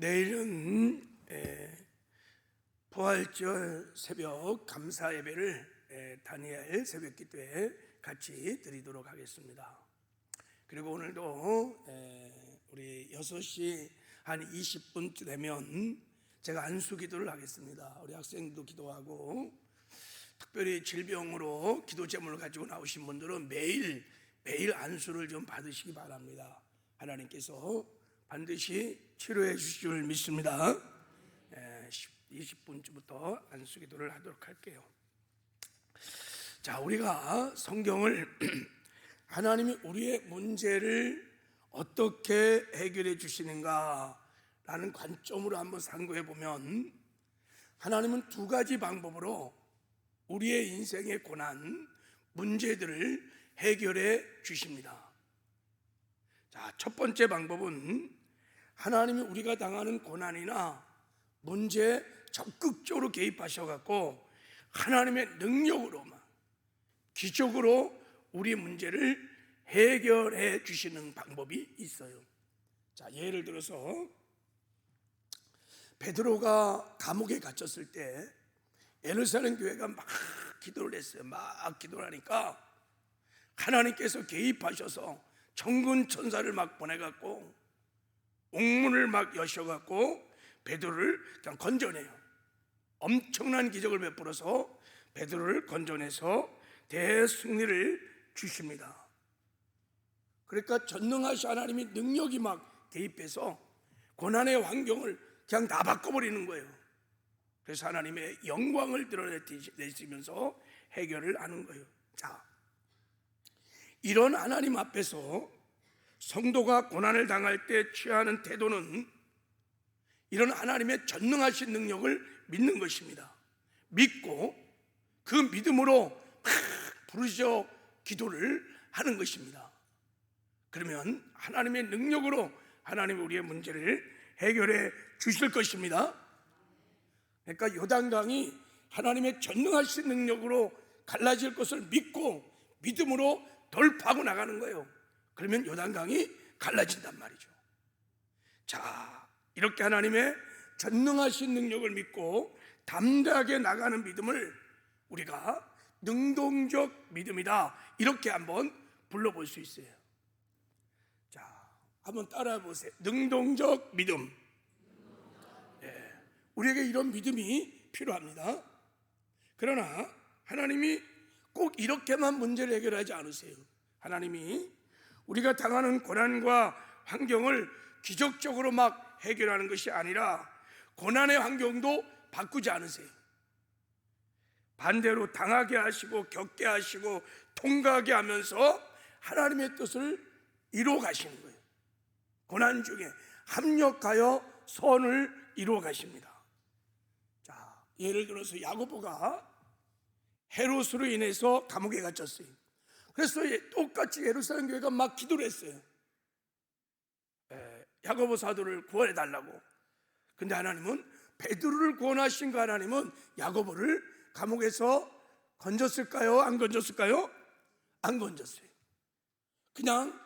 내일은 부활절 새벽 감사 예배를 다니엘 새벽 기도에 같이 드리도록 하겠습니다. 그리고 오늘도 우리 6시 한 20분쯤 되면 제가 안수 기도를 하겠습니다. 우리 학생도 기도하고, 특별히 질병으로 기도 제목을 가지고 나오신 분들은 매일 안수를 좀 받으시기 바랍니다. 하나님께서 반드시 치료해 주실 줄 믿습니다. 20분쯤부터 안수 기도를 하도록 할게요. 자, 우리가 성경을 하나님이 우리의 문제를 어떻게 해결해 주시는가 라는 관점으로 한번 상고해 보면, 하나님은 두 가지 방법으로 우리의 인생의 고난, 문제들을 해결해 주십니다. 자, 첫 번째 방법은 하나님이 우리가 당하는 고난이나 문제에 적극적으로 개입하셔갖고 하나님의 능력으로만 기적으로 우리 문제를 해결해 주시는 방법이 있어요. 자, 예를 들어서 베드로가 감옥에 갇혔을 때 예루살렘 교회가 막 기도를 했어요. 막 기도를 하니까 하나님께서 개입하셔서 천군 천사를 막 보내갖고 옥문을 막 여셔갖고 베드로를 그냥 건져내요. 엄청난 기적을 베풀어서 베드로를 건져내서 대승리를 주십니다. 그러니까 전능하신 하나님이 능력이 막 개입해서 고난의 환경을 그냥 다 바꿔버리는 거예요. 그래서 하나님의 영광을 드러내시면서 해결을 하는 거예요. 자, 이런 하나님 앞에서 성도가 고난을 당할 때 취하는 태도는 이런 하나님의 전능하신 능력을 믿는 것입니다. 믿고 그 믿음으로 막 부르짖어 기도를 하는 것입니다. 그러면 하나님의 능력으로 하나님이 우리의 문제를 해결해 주실 것입니다. 그러니까 요단강이 하나님의 전능하신 능력으로 갈라질 것을 믿고 믿음으로 돌파하고 나가는 거예요. 그러면 요단강이 갈라진단 말이죠. 자, 이렇게 하나님의 전능하신 능력을 믿고 담대하게 나가는 믿음을 우리가 능동적 믿음이다, 이렇게 한번 불러볼 수 있어요. 자, 한번 따라해 보세요. 능동적 믿음. 우리에게 이런 믿음이 필요합니다. 그러나 하나님이 꼭 이렇게만 문제를 해결하지 않으세요. 하나님이 우리가 당하는 고난과 환경을 기적적으로 막 해결하는 것이 아니라 고난의 환경도 바꾸지 않으세요. 반대로 당하게 하시고 겪게 하시고 통과하게 하면서 하나님의 뜻을 이루어 가시는 거예요. 고난 중에 합력하여 선을 이루어 가십니다. 자, 예를 들어서 야고보가 헤롯으로 인해서 감옥에 갇혔어요. 그래서 똑같이 예루살렘 교회가 막 기도를 했어요. 야고보 사도를 구원해 달라고. 근데 하나님은 베드로를 구원하신 그 하나님은 야고보를 감옥에서 건졌을까요? 안 건졌을까요? 안 건졌어요. 그냥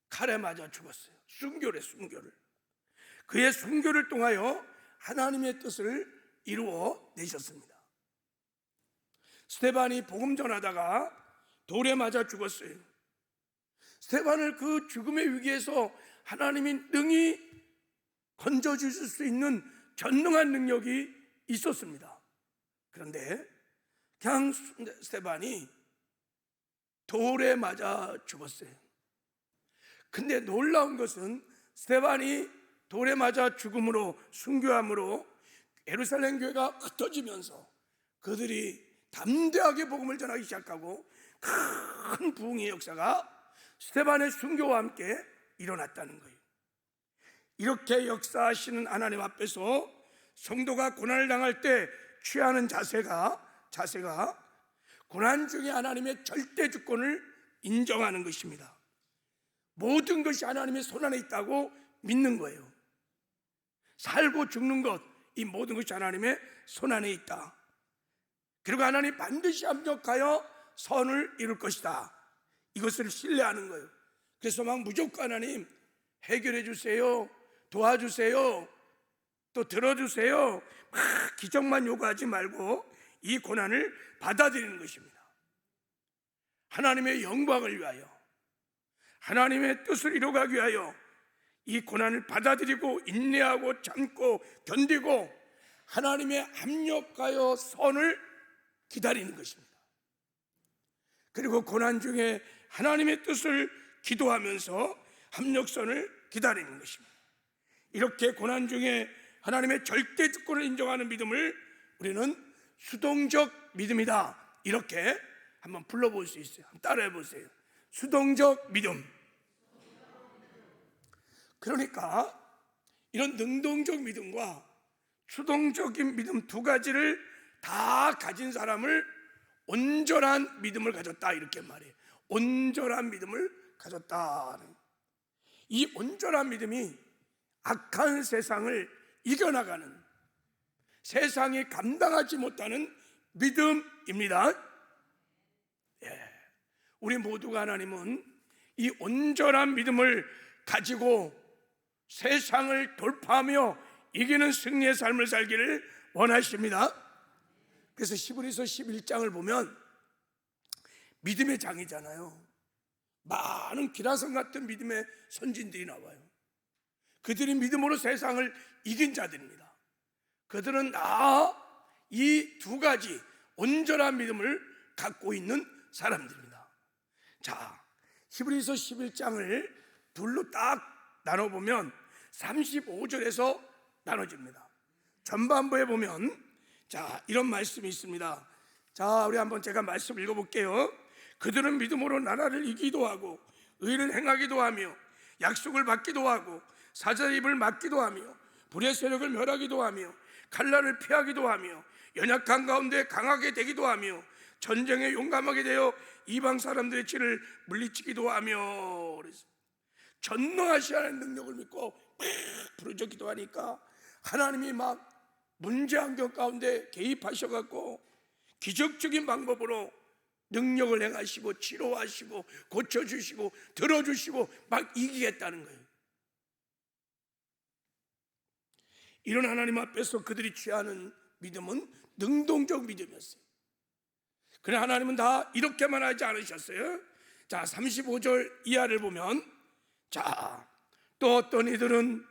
칼에 맞아 죽었어요. 순교를. 그의 순교를 통하여 하나님의 뜻을 이루어 내셨습니다. 스데반이 복음 전하다가 돌에 맞아 죽었어요. 스데반을 그 죽음의 위기에서 하나님이 능히 건져주실 수 있는 전능한 능력이 있었습니다. 그런데 그냥 스데반이 돌에 맞아 죽었어요. 근데 놀라운 것은 스데반이 돌에 맞아 죽음으로, 순교함으로 예루살렘 교회가 흩어지면서 그들이 담대하게 복음을 전하기 시작하고 큰 부흥의 역사가 스데반의 순교와 함께 일어났다는 거예요. 이렇게 역사하시는 하나님 앞에서 성도가 고난을 당할 때 취하는 자세가 고난 중에 하나님의 절대 주권을 인정하는 것입니다. 모든 것이 하나님의 손안에 있다고 믿는 거예요. 살고 죽는 것, 이 모든 것이 하나님의 손안에 있다. 그리고 하나님 반드시 합력하여 선을 이룰 것이다, 이것을 신뢰하는 거예요. 그래서 막 무조건 하나님 해결해 주세요, 도와주세요, 또 들어주세요, 막 기적만 요구하지 말고 이 고난을 받아들이는 것입니다. 하나님의 영광을 위하여, 하나님의 뜻을 이루기 위하여 이 고난을 받아들이고 인내하고 참고 견디고 하나님의 합력하여 선을 기다리는 것입니다. 그리고 고난 중에 하나님의 뜻을 기도하면서 합력선을 기다리는 것입니다. 이렇게 고난 중에 하나님의 절대 주권을 인정하는 믿음을 우리는 수동적 믿음이다, 이렇게 한번 불러볼 수 있어요. 한번 따라해 보세요. 수동적 믿음. 그러니까 이런 능동적 믿음과 수동적인 믿음 두 가지를 다 가진 사람을 온전한 믿음을 가졌다, 이렇게 말해요. 온전한 믿음을 가졌다. 이 온전한 믿음이 악한 세상을 이겨나가는, 세상이 감당하지 못하는 믿음입니다. 우리 모두가 하나님은 이 온전한 믿음을 가지고 세상을 돌파하며 이기는 승리의 삶을 살기를 원하십니다. 그래서 히브리서 11장을 보면 믿음의 장이잖아요. 많은 기라성 같은 믿음의 선진들이 나와요. 그들이 믿음으로 세상을 이긴 자들입니다. 그들은 다 이 두 가지 온전한 믿음을 갖고 있는 사람들입니다. 자, 히브리서 11장을 둘로 딱 나눠보면 35절에서 나눠집니다. 전반부에 보면 자, 이런 말씀이 있습니다. 자, 우리 한번 제가 말씀 읽어볼게요. 그들은 믿음으로 나라를 이기기도 하고 의를 행하기도 하며 약속을 받기도 하고 사자의 입을 막기도 하며 불의 세력을 멸하기도 하며 칼날을 피하기도 하며 연약한 가운데 강하게 되기도 하며 전쟁에 용감하게 되어 이방 사람들의 치를 물리치기도 하며. 그래서 전능하시는 능력을 믿고 부르짖기도 하니까 하나님이 막 문제 환경 가운데 개입하셔갖고 기적적인 방법으로 능력을 행하시고 치료하시고 고쳐주시고 들어주시고 막 이기겠다는 거예요. 이런 하나님 앞에서 그들이 취하는 믿음은 능동적 믿음이었어요. 그러나 하나님은 다 이렇게만 하지 않으셨어요. 자, 35절 이하를 보면 자, 또 어떤 이들은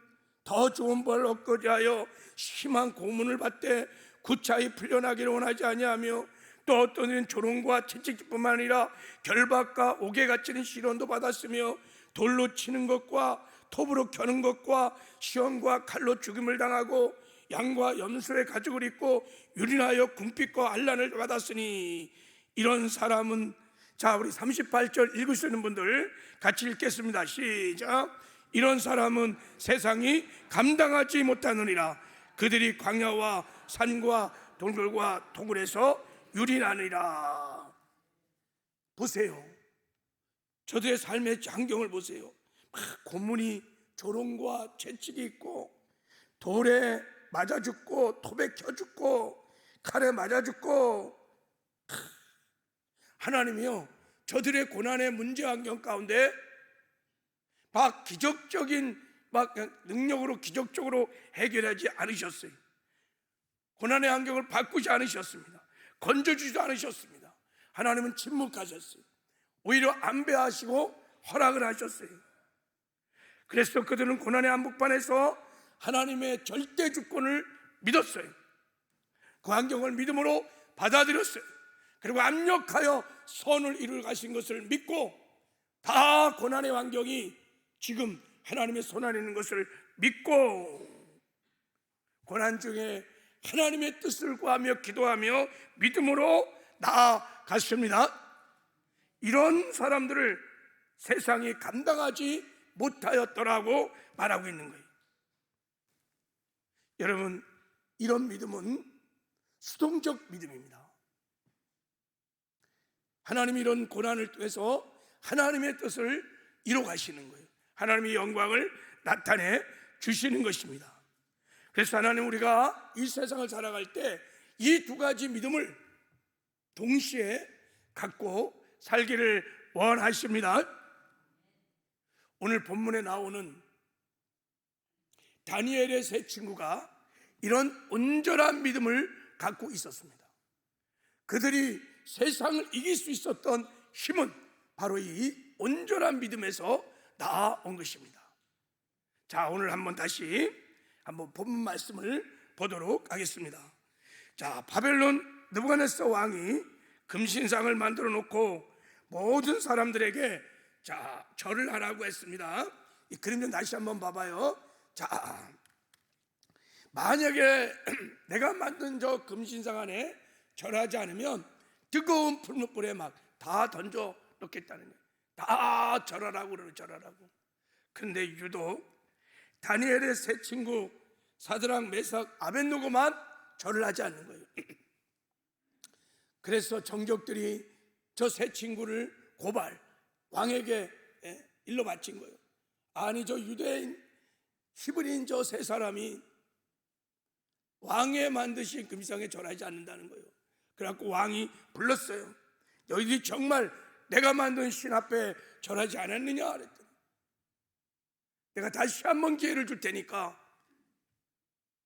더 좋은 벌을 얻고자 하여 심한 고문을 받되 구차히 풀려나기를 원하지 아니하며 또 어떤 이는 조롱과 채찍뿐만 아니라 결박과 옥에 갇히는 시련도 받았으며 돌로 치는 것과 톱으로 켜는 것과 시험과 칼로 죽임을 당하고 양과 염소의 가죽을 입고 유린하여 궁핍과 환난을 받았으니 이런 사람은, 자, 우리 38절 읽을 수 있는 분들 같이 읽겠습니다. 시작. 이런 사람은 세상이 감당하지 못하느니라. 그들이 광야와 산과 동굴과 동굴에서 유린하느니라. 보세요. 저들의 삶의 장경을 보세요. 막 고문이 조롱과 채찍이 있고 돌에 맞아 죽고 톱에 켜 죽고 칼에 맞아 죽고. 하나님이요, 저들의 고난의 문제 환경 가운데 막 기적적인 막 능력으로 기적적으로 해결하지 않으셨어요. 고난의 환경을 바꾸지 않으셨습니다. 건져주지도 않으셨습니다. 하나님은 침묵하셨어요. 오히려 안배하시고 허락을 하셨어요. 그래서 그들은 고난의 한복판에서 하나님의 절대 주권을 믿었어요. 그 환경을 믿음으로 받아들였어요. 그리고 압력하여 선을 이루어 가신 것을 믿고 다 고난의 환경이 지금 하나님의 손 안에 있는 것을 믿고 고난 중에 하나님의 뜻을 구하며 기도하며 믿음으로 나아갔습니다. 이런 사람들을 세상이 감당하지 못하였더라고 말하고 있는 거예요. 여러분, 이런 믿음은 수동적 믿음입니다. 하나님이 이런 고난을 통해서 하나님의 뜻을 이루어 가시는 거예요. 하나님의 영광을 나타내 주시는 것입니다. 그래서 하나님, 우리가 이 세상을 살아갈 때 이 두 가지 믿음을 동시에 갖고 살기를 원하십니다. 오늘 본문에 나오는 다니엘의 세 친구가 이런 온전한 믿음을 갖고 있었습니다. 그들이 세상을 이길 수 있었던 힘은 바로 이 온전한 믿음에서 나온 것입니다. 자, 오늘 다시 본문 말씀을 보도록 하겠습니다. 자, 바벨론 느부갓네살 왕이 금신상을 만들어 놓고 모든 사람들에게 절을 하라고 했습니다. 이 그림 좀 다시 한번 봐봐요. 자, 만약에 내가 만든 저 금신상 안에 절하지 않으면 뜨거운 풀무불에 막 다 던져 놓겠다는 거예요. 다 절하라고 그러는, 절하라고. 근데 유독 다니엘의 세 친구 사드락, 메삭, 아벳느고만 절을 하지 않는 거예요. 그래서 정적들이 저 세 친구를 왕에게 일러 바친 거예요. 아니, 저 유대인 히브리인 저 세 사람이 왕의 만드신 금상에 절하지 않는다는 거예요. 그래갖고 왕이 불렀어요. 너희들이 정말 내가 만든 신 앞에 절하지 않았느냐 그랬더니, 내가 다시 한번 기회를 줄 테니까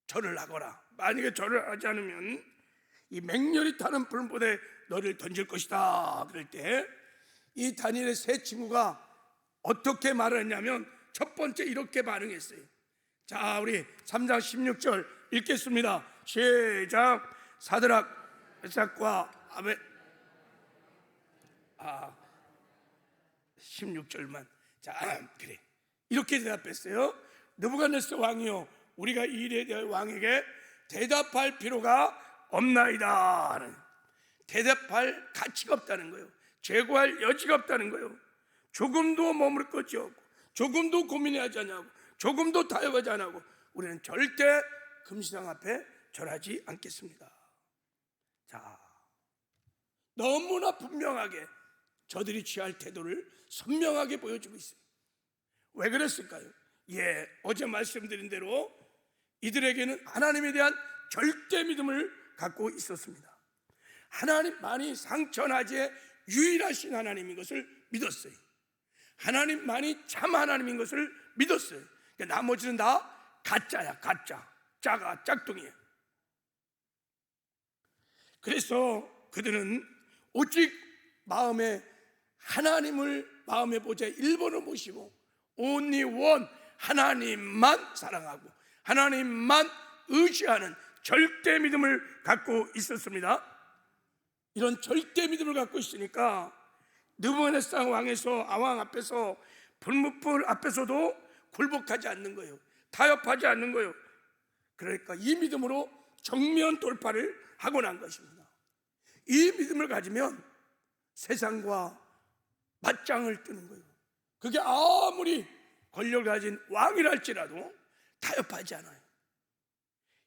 절을 하거라. 만약에 절을 하지 않으면 이 맹렬히 타는 불못에 너를 던질 것이다. 그럴 때 이 다니엘의 세 친구가 어떻게 말을 했냐면, 첫 번째 이렇게 반응했어요. 자, 우리 3장 16절 읽겠습니다. 시작. 사드락, 메삭과 16절만. 자, 그래. 이렇게 대답했어요. 느부갓네살 왕이요, 우리가 이 일에 대해 왕에게 대답할 필요가 없나이다. 대답할 가치가 없다는 거예요. 제거할 여지가 없다는 거예요. 조금도 머무를 것이 없고, 조금도 고민하지 않냐고, 조금도 타협하지 않고 우리는 절대 금신상 앞에 절하지 않겠습니다. 자, 너무나 분명하게 저들이 취할 태도를 선명하게 보여주고 있어요. 왜 그랬을까요? 어제 말씀드린 대로 이들에게는 하나님에 대한 절대 믿음을 갖고 있었습니다. 하나님만이 상천하지의 유일하신 하나님인 것을 믿었어요. 하나님만이 참 하나님인 것을 믿었어요. 그러니까 나머지는 다 가짜야, 가짜. 짜가 짝퉁이에요. 그래서 그들은 오직 하나님을 마음에 보좌 1번을 모시고 only one, 하나님만 사랑하고 하나님만 의지하는 절대 믿음을 갖고 있었습니다. 이런 절대 믿음을 갖고 있으니까 느부갓네살 왕 앞에서 불무불 앞에서도 굴복하지 않는 거예요. 타협하지 않는 거예요. 그러니까 이 믿음으로 정면 돌파를 하고 난 것입니다. 이 믿음을 가지면 세상과 맞짱을 뜨는 거예요. 그게 아무리 권력을 가진 왕이랄지라도 타협하지 않아요.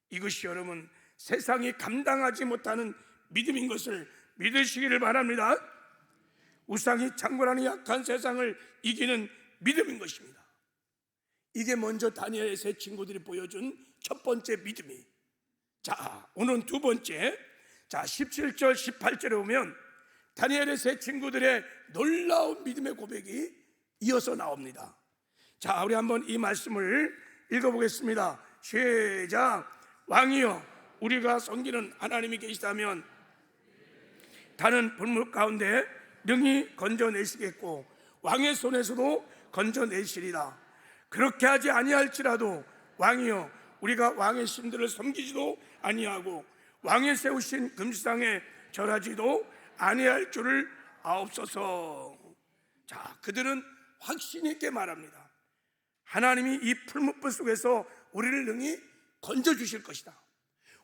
이것이 여러분 세상이 감당하지 못하는 믿음인 것을 믿으시기를 바랍니다. 우상이 창궐하는 약한 세상을 이기는 믿음인 것입니다. 이게 먼저 다니엘의 세 친구들이 보여준 첫 번째 믿음이. 자, 오늘은 두 번째. 자, 17절 18절에 보면 다니엘의 세 친구들의 놀라운 믿음의 고백이 이어서 나옵니다. 자, 우리 한번 이 말씀을 읽어보겠습니다. 시작. 왕이여, 우리가 섬기는 하나님이 계시다면 다는 불물 가운데 능히 건져내시겠고 왕의 손에서도 건져내시리라. 그렇게 하지 아니할지라도 왕이여, 우리가 왕의 신들을 섬기지도 아니하고 왕의 세우신 금신상에 절하지도 아니할 줄을 아옵소서. 자, 그들은 확신 있게 말합니다. 하나님이 이 풀무불 속에서 우리를 능히 건져주실 것이다.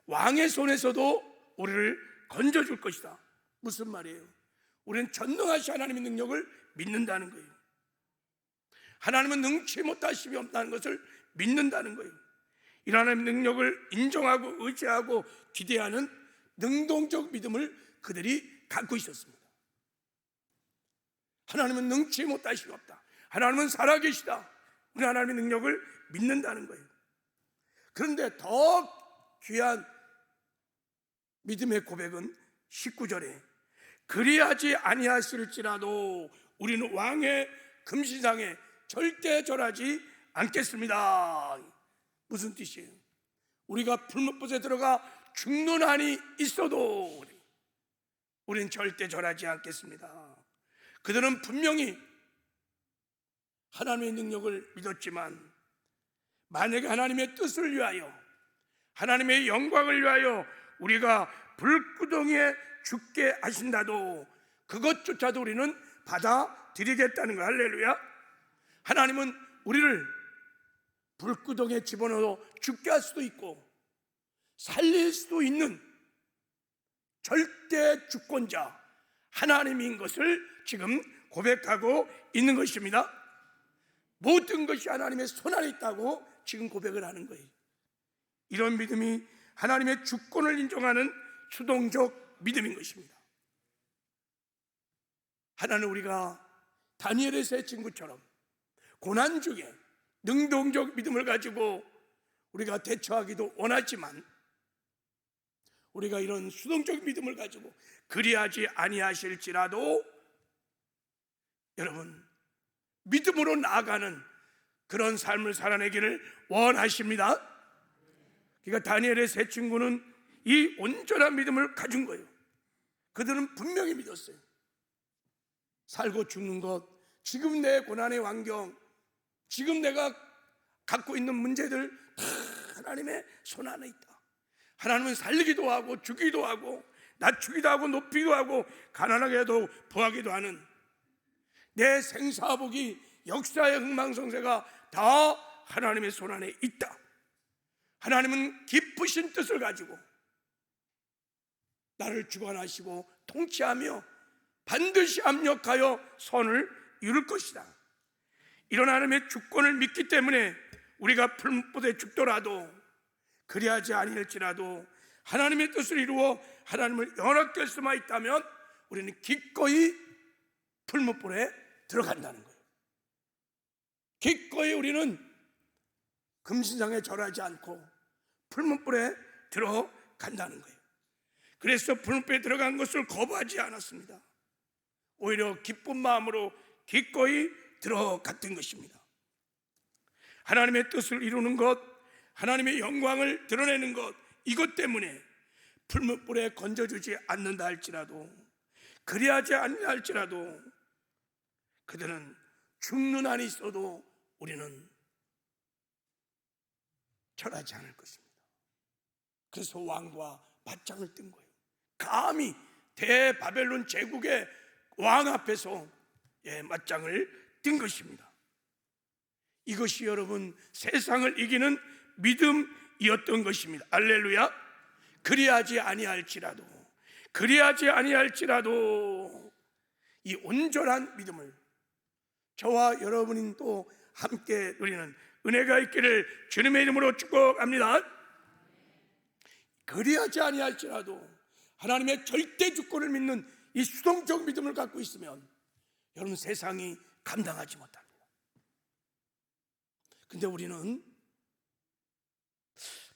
왕의 손에서도 우리를 건져줄 것이다. 무슨 말이에요? 우리는 전능하신 하나님의 능력을 믿는다는 거예요. 하나님은 능치 못하심이 없다는 것을 믿는다는 거예요. 이 하나님의 능력을 인정하고 의지하고 기대하는 능동적 믿음을 그들이 갖고 있었습니다. 하나님은 능치 못하심이 없다. 하나님은 살아계시다. 우리 하나님의 능력을 믿는다는 거예요. 그런데 더 귀한 믿음의 고백은 19절에 그리하지 아니하실지라도 우리는 왕의 금신상에 절대 절하지 않겠습니다. 무슨 뜻이에요? 우리가 풀무불에 들어가 죽는 한이 있어도 우리는 절대 절하지 않겠습니다. 그들은 분명히 하나님의 능력을 믿었지만 만약에 하나님의 뜻을 위하여, 하나님의 영광을 위하여 우리가 불구덩이에 죽게 하신다도 그것조차도 우리는 받아들이겠다는 거. 할렐루야. 하나님은 우리를 불구덩이에 집어넣어 죽게 할 수도 있고 살릴 수도 있는 절대 주권자 하나님인 것을 지금 고백하고 있는 것입니다. 모든 것이 하나님의 손안에 있다고 지금 고백을 하는 거예요. 이런 믿음이 하나님의 주권을 인정하는 수동적 믿음인 것입니다. 하나는 우리가 다니엘의 세 친구처럼 고난 중에 능동적 믿음을 가지고 우리가 대처하기도 원하지만 우리가 이런 수동적 믿음을 가지고 그리하지 아니하실지라도 여러분 믿음으로 나아가는 그런 삶을 살아내기를 원하십니다. 그러니까 다니엘의 세 친구는 이 온전한 믿음을 가진 거예요. 그들은 분명히 믿었어요. 살고 죽는 것, 지금 내 고난의 환경, 지금 내가 갖고 있는 문제들 다 하나님의 손 안에 있다. 하나님은 살리기도 하고 주기도 하고 낮추기도 하고 높이기도 하고 가난하게 해도 부하기도 하는 내 생사복이 역사의 흥망성쇠가 다 하나님의 손 안에 있다. 하나님은 깊으신 뜻을 가지고 나를 주관하시고 통치하며 반드시 합력하여 선을 이룰 것이다. 이런 하나님의 주권을 믿기 때문에 우리가 풀무불에 죽더라도 그리하지 아니할지라도 하나님의 뜻을 이루어 하나님을 연합될 수만 있다면 우리는 기꺼이 풀무불에 들어간다는 거예요. 기꺼이 우리는 금신상에 절하지 않고 풀무불에 들어간다는 거예요. 그래서 풀무불에 들어간 것을 거부하지 않았습니다. 오히려 기쁜 마음으로 기꺼이 들어갔던 것입니다. 하나님의 뜻을 이루는 것, 하나님의 영광을 드러내는 것, 이것 때문에 풀무불에 건져주지 않는다 할지라도, 그리하지 않는다 할지라도 그들은 죽는 한이 있어도 우리는 절하지 않을 것입니다. 그래서 왕과 맞짱을 뜬 거예요. 감히 대바벨론 제국의 왕 앞에서 맞짱을 뜬 것입니다. 이것이 여러분 세상을 이기는 믿음이었던 것입니다. 할렐루야. 그리하지 아니할지라도, 그리하지 아니할지라도 이 온전한 믿음을 저와 여러분이 또 함께 누리는 은혜가 있기를 주님의 이름으로 축복합니다. 그리하지 아니할지라도 하나님의 절대 주권을 믿는 이 수동적 믿음을 갖고 있으면 여러분 세상이 감당하지 못합니다. 근데 우리는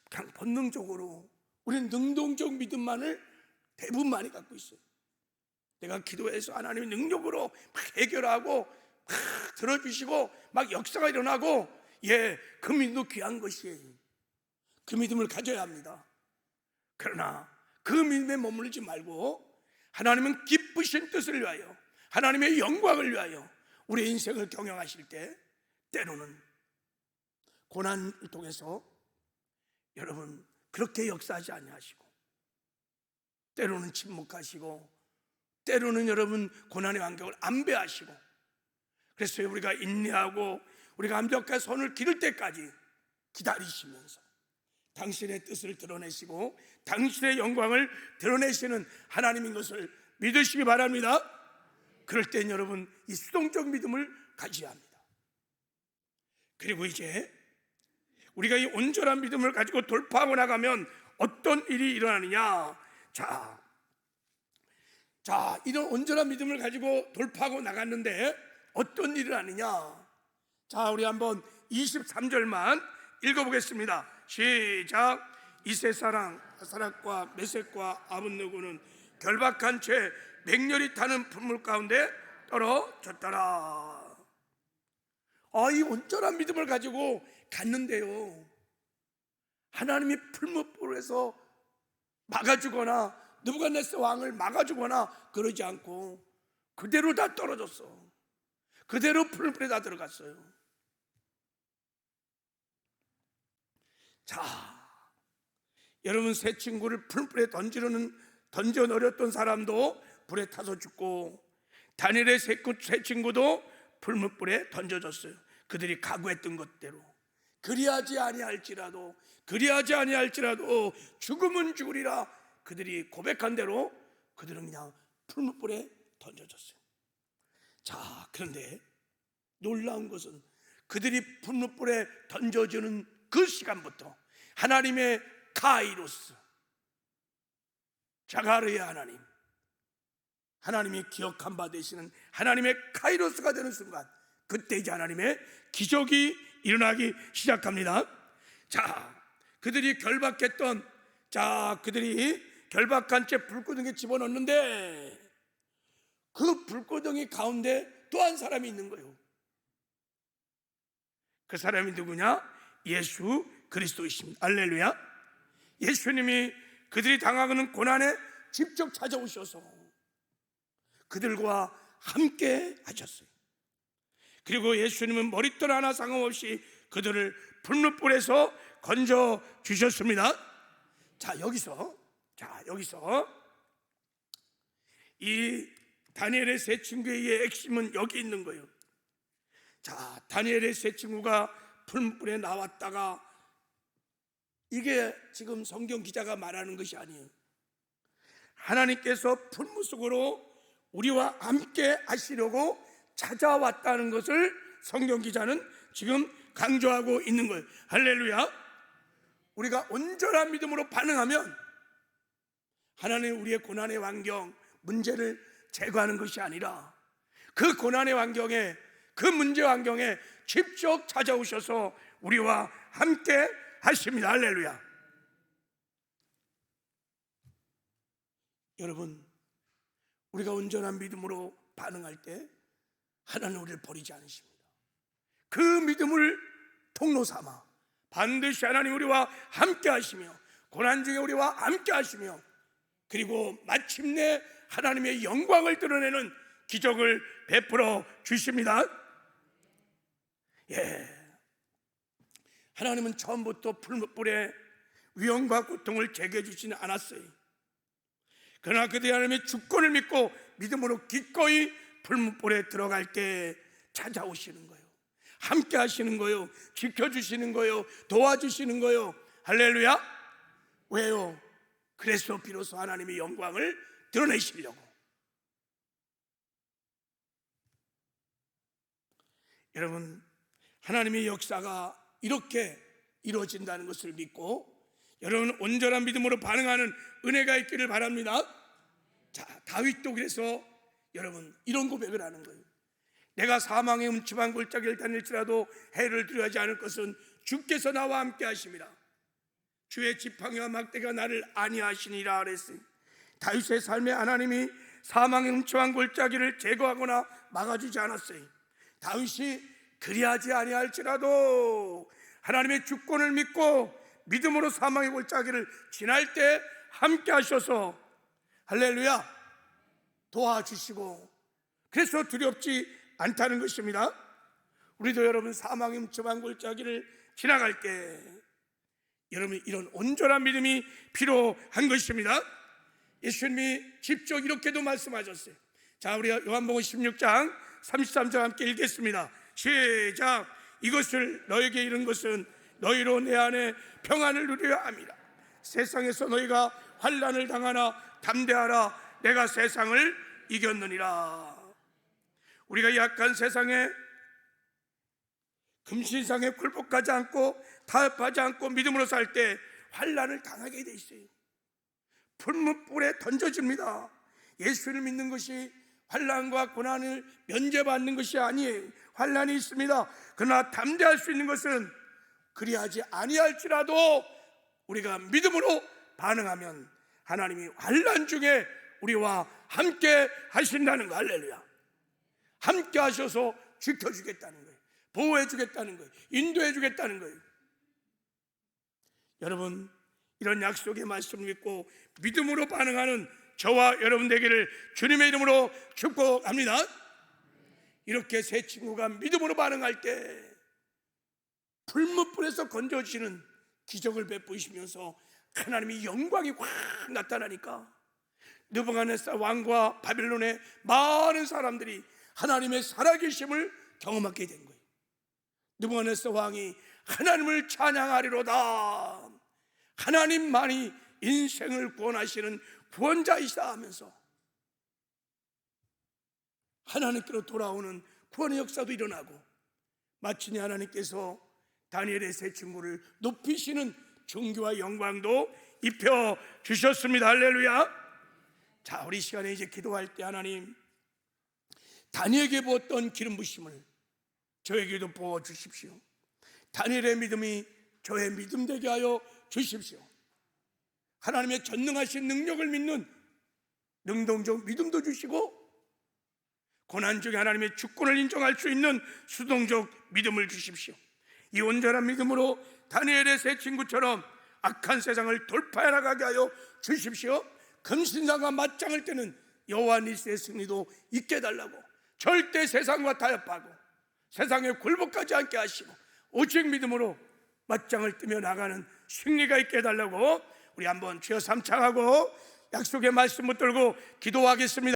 그냥 본능적으로 우리는 능동적 믿음만을 대부분 많이 갖고 있어요. 내가 기도해서 하나님의 능력으로 막 해결하고 막 들어주시고 막 역사가 일어나고 그 믿음도 귀한 것이에요. 그 믿음을 가져야 합니다. 그러나 그 믿음에 머물지 말고 하나님은 기쁘신 뜻을 위하여 하나님의 영광을 위하여 우리의 인생을 경영하실 때 때로는 고난을 통해서 여러분 그렇게 역사하지 아니하시고 때로는 침묵하시고 때로는 여러분 고난의 환경을 안배하시고 그래서 우리가 인내하고 우리가 완벽한 선을 기를 때까지 기다리시면서 당신의 뜻을 드러내시고 당신의 영광을 드러내시는 하나님인 것을 믿으시기 바랍니다. 그럴 땐 여러분 이 수동적 믿음을 가져야 합니다. 그리고 이제 우리가 이 온전한 믿음을 가지고 돌파하고 나가면 어떤 일이 일어나느냐. 자, 이런 온전한 믿음을 가지고 돌파하고 나갔는데 어떤 일이 일어나느냐. 자, 우리 한번 23절만 읽어보겠습니다. 시작. 이세사랑 아사락과 메섹과 아벳느고는 결박한 채 맹렬히 타는 풀물 가운데 떨어졌더라. 이 온전한 믿음을 가지고 갔는데요 하나님이 풀무불에서 막아주거나 느부갓네살 왕을 막아주거나 그러지 않고 그대로 다 떨어졌어. 그대로 풀무불에 다 들어갔어요. 자, 여러분, 새 친구를 풀무불에 던져 넣었던 사람도 불에 타서 죽고, 다니엘의 새 친구도 풀무불에 던져졌어요. 그들이 각오했던 것대로. 그리하지 아니할지라도 죽음은 죽으리라 그들이 고백한 대로 그들은 그냥 풀무불에 던져졌어요. 자, 그런데 놀라운 것은 그들이 풀무불에 던져지는 그 시간부터 하나님의 카이로스, 자가르의 하나님, 하나님이 기억한 바 되시는 하나님의 카이로스가 되는 순간, 그때 이제 하나님의 기적이 일어나기 시작합니다. 자, 그들이 결박했던, 그들이 결박한 채 불구덩이에 집어넣는데 그 불구덩이 가운데 또 한 사람이 있는 거예요. 그 사람이 누구냐? 예수 그리스도이십니다. 할렐루야. 예수님이 그들이 당하는 고난에 직접 찾아오셔서 그들과 함께 하셨어요. 그리고 예수님은 머리털 하나 상관없이 그들을 풀무불에서 건져 주셨습니다. 자, 여기서 이 다니엘의 세 친구의 핵심은 여기 있는 거예요. 자, 다니엘의 세 친구가 풀무불에 나왔다가, 이게 지금 성경 기자가 말하는 것이 아니에요. 하나님께서 풀무 속으로 우리와 함께 하시려고 찾아왔다는 것을 성경 기자는 지금 강조하고 있는 거예요. 할렐루야. 우리가 온전한 믿음으로 반응하면 하나님 우리의 고난의 환경, 문제를 제거하는 것이 아니라 그 고난의 환경에, 그 문제 환경에 직접 찾아오셔서 우리와 함께 하십니다. 할렐루야. 여러분, 우리가 온전한 믿음으로 반응할 때 하나님 우리를 버리지 않으십니다. 그 믿음을 통로 삼아 반드시 하나님 우리와 함께 하시며, 고난 중에 우리와 함께 하시며, 그리고 마침내 하나님의 영광을 드러내는 기적을 베풀어 주십니다. 하나님은 처음부터 풀무불에 위험과 고통을 제거해 주지는 않았어요. 그러나 그들이 하나님의 주권을 믿고 믿음으로 기꺼이 풀무불에 들어갈 때 찾아오시는 거예요. 함께 하시는 거예요. 지켜주시는 거예요. 도와주시는 거예요. 할렐루야. 왜요? 그래서 비로소 하나님의 영광을 드러내시려고. 여러분, 하나님의 역사가 이렇게 이루어진다는 것을 믿고 여러분 온전한 믿음으로 반응하는 은혜가 있기를 바랍니다. 자, 다윗도 그래서 여러분 이런 고백을 하는 거예요. 내가 사망의 음침한 골짜기를 다닐지라도 해를 두려워하지 않을 것은 주께서 나와 함께 하심이라. 주의 지팡이와 막대가 나를 안위하시니라 그랬어요. 다윗의 삶에 하나님이 사망의 음침한 골짜기를 제거하거나 막아주지 않았어요. 다윗이 그리하지 아니할지라도 하나님의 주권을 믿고 믿음으로 사망의 골짜기를 지날 때 함께 하셔서 할렐루야 도와주시고, 그래서 두렵지 않다는 것입니다. 우리도 여러분 사망의 음침한 골짜기를 지나갈 때 여러분 이런 온전한 믿음이 필요한 것입니다. 예수님이 직접 이렇게도 말씀하셨어요. 자, 우리 요한복음 16장 33절 함께 읽겠습니다. 시작. 이것을 너에게 이른 것은 너희로 내 안에 평안을 누리려 함이라. 세상에서 너희가 환난을 당하나 담대하라. 내가 세상을 이겼느니라. 우리가 약한 세상에 금신상에 굴복하지 않고 타협하지 않고 믿음으로 살 때 환난을 당하게 돼 있어요. 풀무불에 던져집니다. 예수를 믿는 것이 환난과 고난을 면제받는 것이 아니에요. 환난이 있습니다. 그러나 담대할 수 있는 것은 그리하지 아니할지라도 우리가 믿음으로 반응하면 하나님이 환난 중에 우리와 함께 하신다는 거. 할렐루야. 함께 하셔서 지켜주겠다는 거예요. 보호해 주겠다는 거예요. 인도해 주겠다는 거예요. 여러분, 이런 약속의 말씀을 믿고 믿음으로 반응하는 저와 여러분 되기를 주님의 이름으로 축복합니다. 이렇게 새 친구가 믿음으로 반응할 때 불못불에서 건져주시는 기적을 베푸시면서 하나님의 영광이 확 나타나니까 느부갓네살 왕과 바빌론의 많은 사람들이 하나님의 살아계심을 경험하게 된 거예요. 느부갓네살 왕이 하나님을 찬양하리로다, 하나님만이 인생을 구원하시는 구원자이시다 하면서 하나님께로 돌아오는 구원의 역사도 일어나고, 마침내 하나님께서 다니엘의 새 친구를 높이시는 존귀와 영광도 입혀 주셨습니다. 할렐루야. 자, 우리 시간에 이제 기도할 때 하나님, 다니엘에게 부었던 기름 부심을 저에게도 부어 주십시오. 다니엘의 믿음이 저의 믿음 되게 하여 주십시오. 하나님의 전능하신 능력을 믿는 능동적 믿음도 주시고, 고난 중에 하나님의 주권을 인정할 수 있는 수동적 믿음을 주십시오. 이 온전한 믿음으로 다니엘의 새 친구처럼 악한 세상을 돌파해 나가게 하여 주십시오. 금신상과 맞짱을 뜨는 여호와 니스의 승리도 있게 해달라고, 절대 세상과 타협하고 세상에 굴복하지 않게 하시고 오직 믿음으로 맞짱을 뜨며 나가는 승리가 있게 해달라고, 우리 한번 주여 삼창하고 약속의 말씀 붙들고 기도하겠습니다.